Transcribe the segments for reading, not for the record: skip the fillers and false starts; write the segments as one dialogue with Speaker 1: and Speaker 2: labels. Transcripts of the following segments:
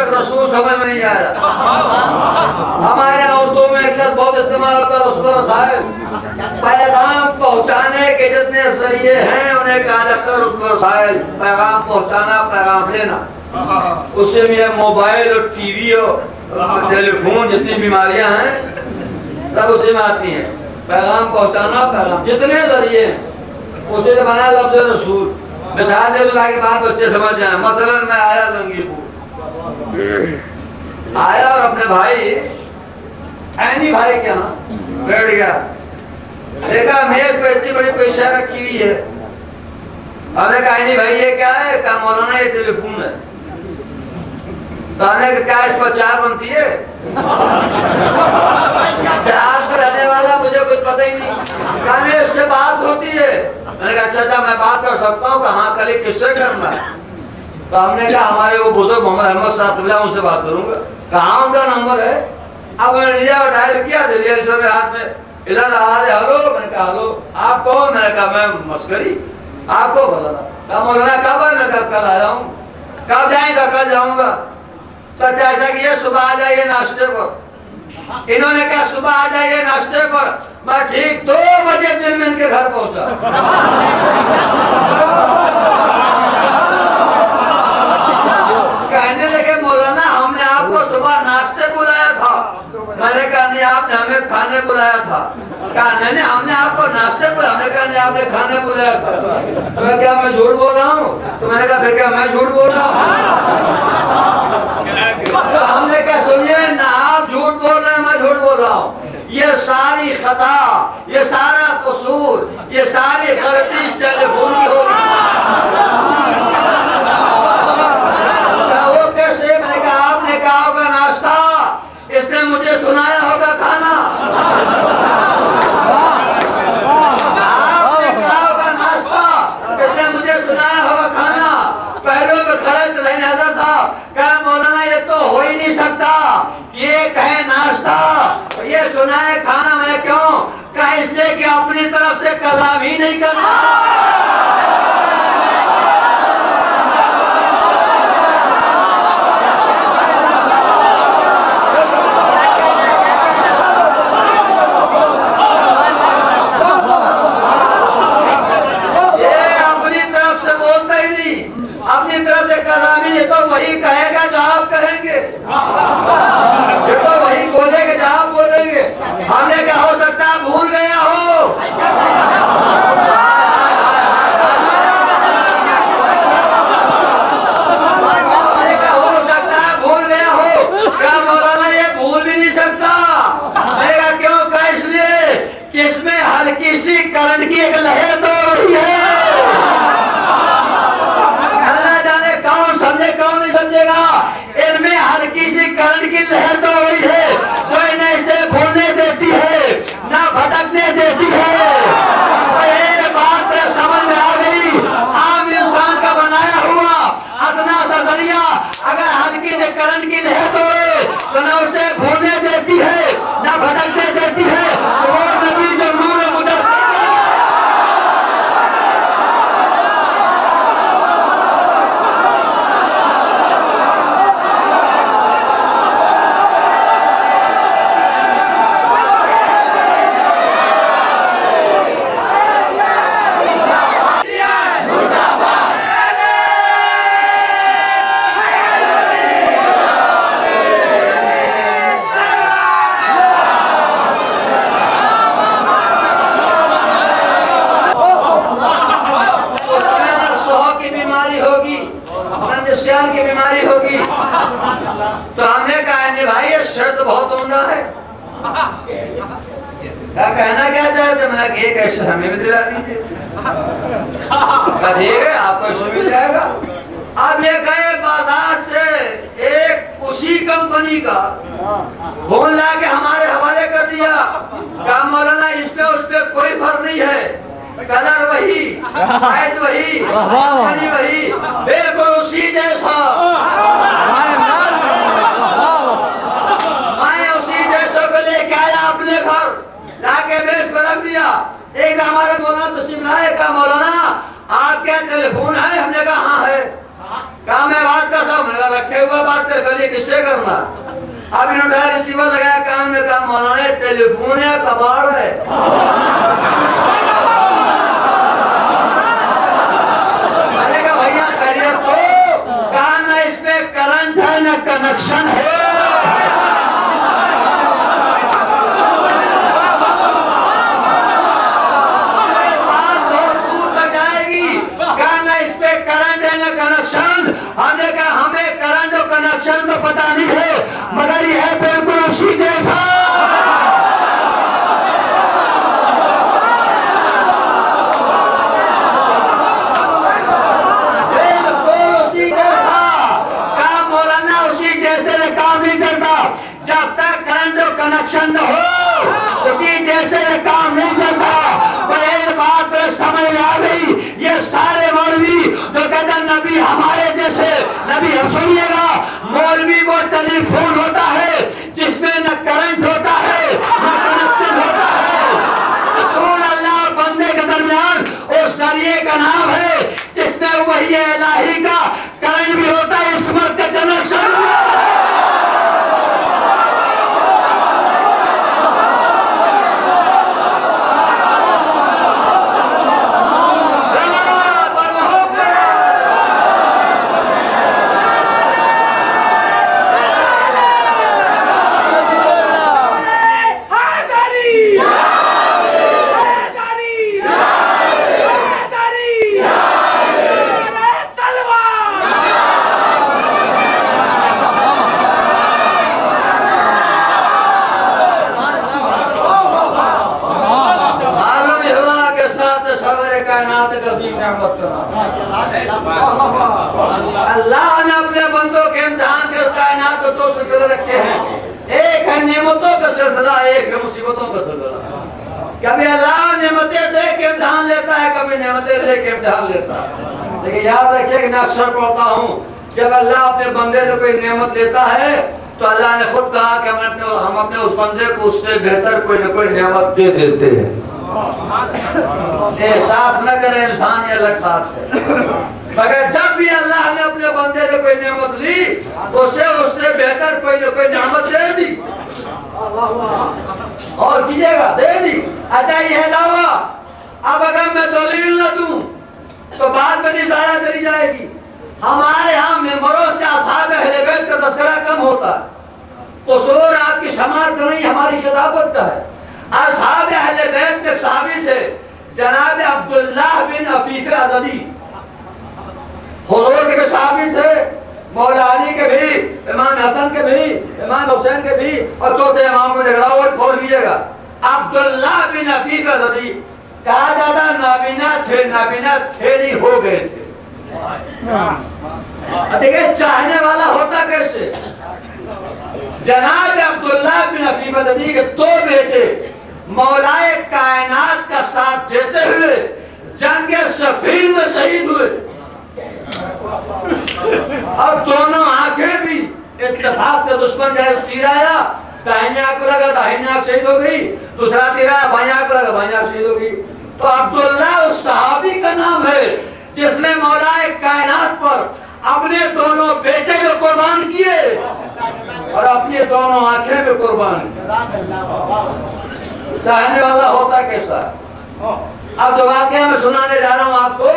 Speaker 1: تک رسول سمجھ میں نہیں آیا. ہمارے یہاں اردو میں ایک لفظ بہت استعمال ہوتا ہے رسول رسائل. پیغام پہنچانے کے جتنے ذریعے ہیں انہیں کہا جاتا ہے رسول رسائل. پیغام پہنچانا، پیغام لینا. اس میں یہ موبائل اور ٹی وی اور ٹیلی فون جتنی بیماریاں ہیں سب اسی میں آتی ہیں. پیغام پہنچانا، پیغام جتنے ذریعے ہیں اسے بنا لفظ رسول. مثال دے دوں کے بعد بچے سمجھ جائیں. مثلا میں آیا زنگی پور، آیا اور اپنے بھائی عینی بھائی کے یہاں بیٹھ گیا. دیکھا میز پہ اتنی بڑی کوئی شے رکھی ہوئی ہے. ہم نے کہا عینی بھائی یہ کیا ہے؟ کہا مولانا یہ ٹیلی فون ہے. تو ہم نے کہا کیا اس پر چائے بنتی ہے؟ دیہات میں رہنے والا مجھے کچھ پتہ ہی نہیں. کہا اس سے بات ہوتی ہے. میں نے کہا اچھا میں بات کر سکتا ہوں. کہا ہاں کل کس سے کرنا ہے؟ تو ہم نے کہا ہمارے وہ بزرگ محمد احمد صاحب ان سے بات کروں گا. کہاں ان کا نمبر ہے؟ اب میں نے لیا ڈائل کیا. دلیل سے میرے ہاتھ میں ادھر آواز ہے ہلو. میں نے کہا ہلو آپ کون؟ میں نے کہا میں مسکری. آپ کو بولا کہا مولانا کب ہے؟ میں نے کہا کل آیا ہوں. کب جائیں گا؟ کل جاؤں گا. تو چاچا کہ یہ صبح آ جائیے ناشتے پر. انہوں نے کہا صبح آ جائیے ناشتے پر. میں ٹھیک 2 بجے دن میں ان کے گھر پہنچا. کہنے لگے مولانا ہم نے آپ کو صبح ناشتے بلایا تھا. میں نے کہا نہیں آپ نے ہمیں کھانے بلایا تھا. کہا نہیں ہم نے آپ کو ناشتے بلایا. ہم نے کہا نہیں آپ نے کھانے بلایا تھا. تو میں کیا میں جھوٹ بول رہا ہوں؟ تو میں نے کہا پھر کیا میں جھوٹ بول رہا ہوں؟ ہم نے کہا سنیے نہ آپ جھوٹ بول رہے ہیں میں جھوٹ بول رہا ہوں. یہ ساری خطا، یہ سارا قصور، یہ ساری غلطی اس ٹیلی فون کی ہوگی. وہ کیسے؟ میں نے کہا آپ نے کہا ہوگا ناشتہ، اس نے مجھے سنایا ہوگا کھانا. آپ نے کہا ہوگا ناشتہ، اس نے مجھے سنایا ہوگا کھانا. پہلو میں کھڑے تھے حضرت صاحب. کہا مولانا یہ تو ہو ہی نہیں سکتا. یہ کہے ناشتہ، یہ سنائے کھانا. میں کیوں؟ کہا اس لیے کہ اپنی طرف سے کلام ہی نہیں کرنا. اپنی طرف سے کلامی یہ تو وہی کہے گا جو آپ کہیں گے. یہ تو وہی بولے گا جو آپ بولیں گے. ہم نے کہا ہو سکتا ہے بھول گیا ہو. ہو سکتا ہے بھول گیا ہو. کیا مولانا یہ بھول بھی نہیں سکتا. میں کہا کیوں؟ کہا اس لیے کہ اس میں ہلکی سی کرنٹ کی ایک لہر تو رہی ہے. کون نہیں سمجھے گا. ان میں ہلکی سی کرنٹ کی لہر تو ہو رہی ہے جو انہیں اسے بھولنے دیتی ہے نہ بھٹکنے دیتی ہے. ایک بات میرے سمجھ میں آ گئی. عام انسان کا بنایا ہوا ادنا سا ذریعہ اگر ہلکی سی کرنٹ کی لہر تو ہے تو نہ اسے بھولنے دیتی ہے نہ بھٹکنے دیتی ہے. وہ نبی جو نور مجسم کی بیماری ہوگی. تو ہم نے کہا نہیں بھائی یہ شرط بہت عمدہ ہے. کہنا کیا چاہتے؟ میں نے کہا ایک ایسے ہمیں بھی دلا دیجیے. کہا ٹھیک ہے آپ کو اس میں مل جائے گا. اب یہ گئے بازار سے ایک اسی کمپنی کا فون لا کے ہمارے حوالے کر دیا. کہا مولانا اس پہ اس پہ کوئی فرق نہیں ہے. کلر وہی، سائز وہی، کمپنی وہی، بالکل اسی جیسا. میں اسی جیسا کو لے کے آیا اپنے گھر لا کے میز پر رکھ دیا. ایک ہمارے مولانا تشریف لائے. کہا مولانا آپ کے ٹیلی فون ہے؟ ہم نے کہا ہاں ہے. کہا میں بات کر سا ہوں، رکھے ہوا بات کر کر کس سے کرنا؟ اب انہوں نے ریسیور لگایا کام میں، کہا مولانا ٹیلی فون ہے کباڑ ہے؟ میں نے کہا بھیا خیریت تو؟ کہا نہ اس میں کرنٹ ہے نہ کنیکشن ہے۔ ہم نے کہا ہمیں کرنٹ اور کنیکشن تو پتا نہیں ہے، مگر یہ ہے بالکل اسی جیسا۔ بالکل اسی جیسا۔ کہا مولانا اسی جیسے کام نہیں چلتا، جب تک کرنٹ اور کنیکشن نہ ہو اسی جیسے کام نہیں چلتا۔ ایک بات پر سمجھ آ گئی، یہ سارے مولوی جو کہتے ہیں نبی ہمارے جیسے، نبی ہم سنیے گا، مولوی وہ ٹیلی فون ہوتا ہے جس میں نہ کرنٹ ہوتا ہے نہ کنیکشن ہوتا ہے۔ رسول اللہ اور بندے کے درمیان اس ذریعے کا نام ہے جس میں وحی الہی کا کرنٹ بھی ہوتا ہے، عصمت کا کنیکشن بھی ہوتا ہے۔ اللہ نے اپنے بندوں کے امتحان کے کائنات کو دو سلسلے رکھے ہیں، ایک ہے نعمتوں کا سلسلہ، ایک ہے مصیبتوں کا سلسلہ۔ کبھی اللہ نعمتیں دے کے امتحان لیتا ہے، کبھی نعمتیں لے کے امتحان لیتا ہے۔ لیکن یاد رکھیے کہ میں اکثر پڑھتا ہوں، جب اللہ اپنے بندے سے کوئی نعمت لیتا ہے تو اللہ نے خود کہا کہ ہم اپنے اس بندے کو اس سے بہتر کوئی نہ کوئی نعمت دے دیتے ہیں۔ احساس نہ کرے انسان یہ الگ بات ہے، مگر جب بھی اللہ نے اپنے بندے سے کوئی نعمت لی اسے اس سے بہتر کوئی نہ کوئی نعمت دے دی، اور کیجئے گا دے دی۔ اچھا یہ ہے دعویٰ، اب اگر میں دلیل نہ دوں تو بات میں ضائع چلی جائے گی۔ ہمارے ہاں ممبروں سے اصحاب اہل بیت کا تذکرہ کم ہوتا ہے، قصور آپ کی سماعت کا نہیں ہماری خطابت کا ہے۔ اصحاب اہل بیت میں صحابی تھے جناب عبداللہ بن عفیف ازدی، حضور کے بھی صحابی تھے، مولا علی کے بھی، امام حسن کے بھی، امام حسین کے بھی، اور چوتھے امام کو نگراوٹ کھول لیجیے گا، عبداللہ بن عفیف ازدی کہا جاتا نابینا تھے، نابینا تھے نہیں ہو گئے تھے۔ دیکھیں چاہنے والا ہوتا کیسے؟ جناب عبداللہ بن عفیف ازدی کے دو بیٹے مولائے کائنات کا ساتھ دیتے ہوئے جنگ صفین میں شہید ہوئے، اب دونوں آنکھیں بھی اتفاق سے دشمن جائے تیر آیا، دائیں آنکھ کو لگا دائیں آنکھ شہید ہو گئی، دوسرا تیر آیا بائیں آنکھ کو لگا بائیں آنکھ شہید ہو گئی۔ تو عبداللہ اس صحابی کا نام ہے جس نے مولا کائنات پر اپنے دونوں بیٹے کو قربان کیے اور اپنی دونوں آنکھیں بھی قربان کی۔ چاہنے والا ہوتا کیسا ہے؟ اب جو واقعہ میں سنانے جا رہا ہوں آپ کو،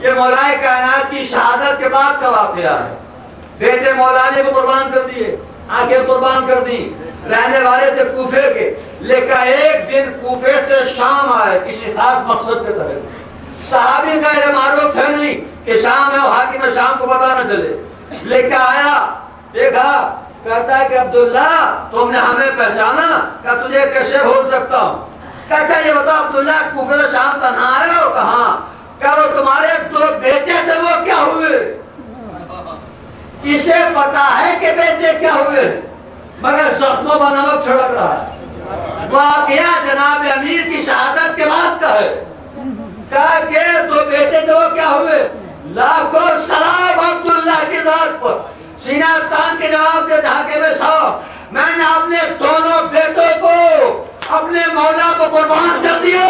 Speaker 1: یہ مولا کائنات کی شہادت کے بعد کا واقعہ ہے۔ بیٹے مولا علی کو قربان کر دیے، آنکھیں قربان کر دی، رہنے والے تھے کوفے کے، لیکن ایک دن کوفے سے شام آئے کسی خاص مقصد کے تحت۔ صحابی غیر معروف تھے نہیں کہ شام ہے اور حاکم شام کو پتہ نہ چلے، لیکن آیا دیکھا، کہتا ہے کہ عبداللہ تم نے ہمیں پہچانا؟ کہ تجھے کیسے بھول سکتا ہوں؟ کہتا یہ بتا عبداللہ کوفے سے شام تنہا آئے ہو؟ کہاں؟ کہ وہ تمہارے دو بیٹے تھے وہ کیا ہوئے؟ اسے پتا ہے کہ بیٹے کیا ہوئے مگر زخموں پر نمک چھڑک رہا ہے۔ واقعہ جناب امیر کی شہادت کے بعد کا ہے، کہا کہ دو بیٹے تھے وہ کیا ہوئے؟ لاکھوں سلام عبداللہ کی ذات پر، سینہ تان کے جواب دے دھاکے میں صاحب میں نے اپنے دونوں بیٹوں کو اپنے مولا کو قربان کر دیا۔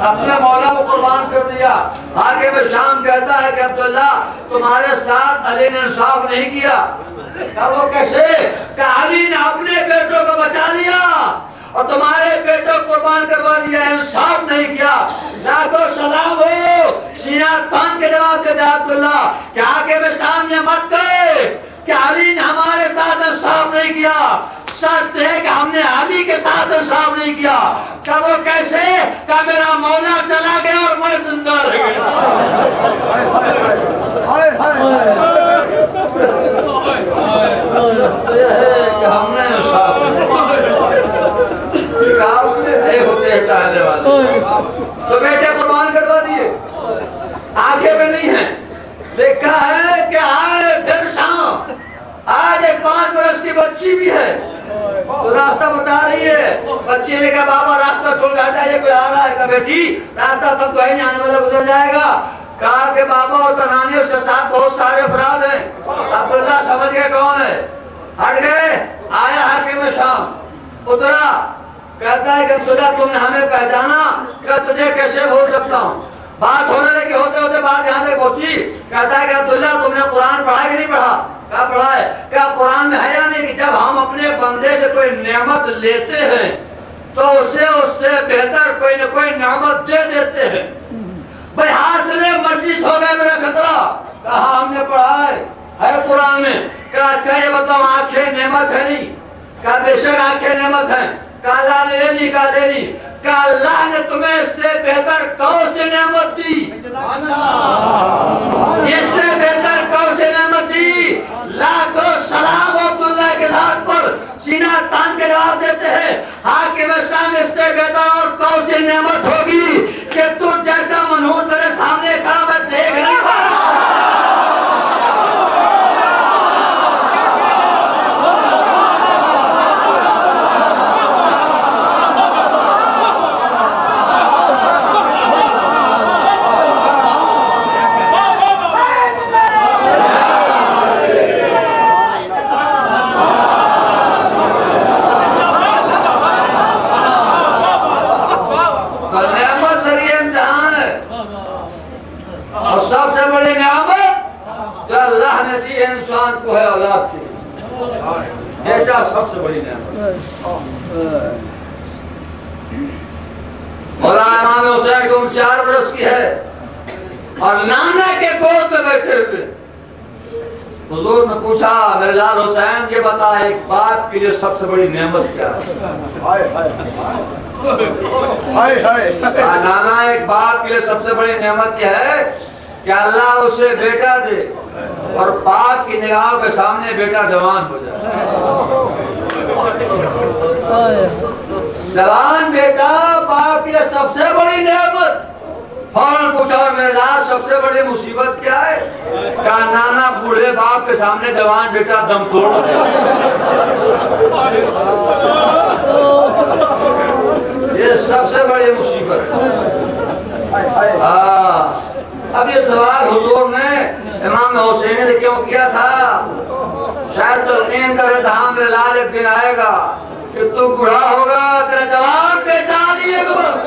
Speaker 1: اپنے مولا کو قربان کر دیا. حاکم شام کہتا ہے کہ عبداللہ تمہارے ساتھ علی نے انصاف نہیں کیا. کہ وہ کیسے؟ کہ علی نے اپنے بیٹوں کو بچا لیا اور تمہارے بیٹوں کو قربان کروا دیا. انصاف نہیں کیا. لاکھوں سلام ہو سینہ تان کے جواب کے دے عبداللہ کہ حاکم شام نے مت کہے کہ علی نے ہمارے ساتھ انصاف نہیں کیا. سچ ہے کہ ہم نے علی کے ساتھ انصاف نہیں کیا. کہ وہ کیسے؟ کہ میرا مولا چلا گیا اور میں زندہ رہ گیا. کہ ہم نے انصاف ہوتے ہیں چاہنے والے تو بیٹے قربان کروا دیے. آگے میں نہیں ہے. دیکھا ہے کہ آئے پھر شام آج ایک 5 برس کی بچی بھی ہے تو راستہ بتا رہی ہے. بچی نے کہا بابا راستہ چھوڑ ہٹا یہ کوئی آ رہا ہے. کہا بیٹی راستہ تب تو ہے نہیں آنے والا گزر جائے گا. کہا کہ بابا وہ تنانی اس کے ساتھ بہت سارے افراد ہیں. عبداللہ سمجھ گئے کون ہے. ہٹ گئے. آیا حاکم شام اترا. کہتا ہے کہ عبداللہ تم نے ہمیں پہچانا. کہ تجھے کیسے بھول سکتا ہوں. بات ہونے لگی ہوتے ہوتے بات یہاں تک پہنچی. کہتا ہے کہ عبداللہ تم نے قرآن پڑھا کہ نہیں پڑھا. کیا پڑھا ہے؟ کیا قرآن میں ہے یا نہیں کہ جب ہم اپنے بندے سے کوئی نعمت لیتے ہیں تو اس سے بہتر کوئی نہ کوئی نعمت دے دیتے ہیں. بھائی حاصل مجلس ہو گئے میرا خطرہ. کہا ہم نے پڑھا ہے قرآن میں. کہا اچھا یہ بتاؤ آنکھیں نعمت ہے نہیں. کہا بے شک آنکھیں نعمت ہیں. کہا اللہ نے لے لی. کہا لے لی. کہا اللہ نے تمہیں اس سے بہتر کون سی نعمت دی؟ اس سے بہتر کون سی نعمت دی؟ لاکھوں سلام عبداللہ کے ذات پر سینہ تان کے جواب دیتے ہیں. حاکم شام اس سے بہتر اور کون سی نعمت ہوگی کہ تو جیسا منحوس میرے سامنے کھڑا میں دیکھ نہیں پا رہا. انسان کو ہے اولاد کی. بیٹا سب سے بڑی نعمت. مولانا امام حسین کی عمر 4 برس کی ہے اور نانا کے گود میں بیٹھے ہوئے. حضور نے پوچھا میرے لال حسین یہ بتا ایک باپ کے لیے سب سے بڑی نعمت کیا ہے؟ نانا ایک باپ کے لیے سب سے بڑی نعمت کیا ہے؟ کہ اللہ اسے بیٹا دے اور پاک کی نگاہوں کے سامنے بیٹا جوان ہو جائے. جوان بیٹا باپ کی سب سے بڑی نعمت. فوراً پوچھا اور میرے لال سب سے بڑی مصیبت کیا ہے؟ کہا نانا بوڑھے باپ کے سامنے جوان بیٹا دم توڑ ہو جائے. یہ سب سے بڑی مصیبت ہے. اب یہ سوال حضور نے امام حسین سے کیوں کیا تھا؟ شاید تلقین کا ردھام میرے لال ایک دن آئے گا کہ تو بڑھا ہوگا تیرا جواب بیٹا علی اکبر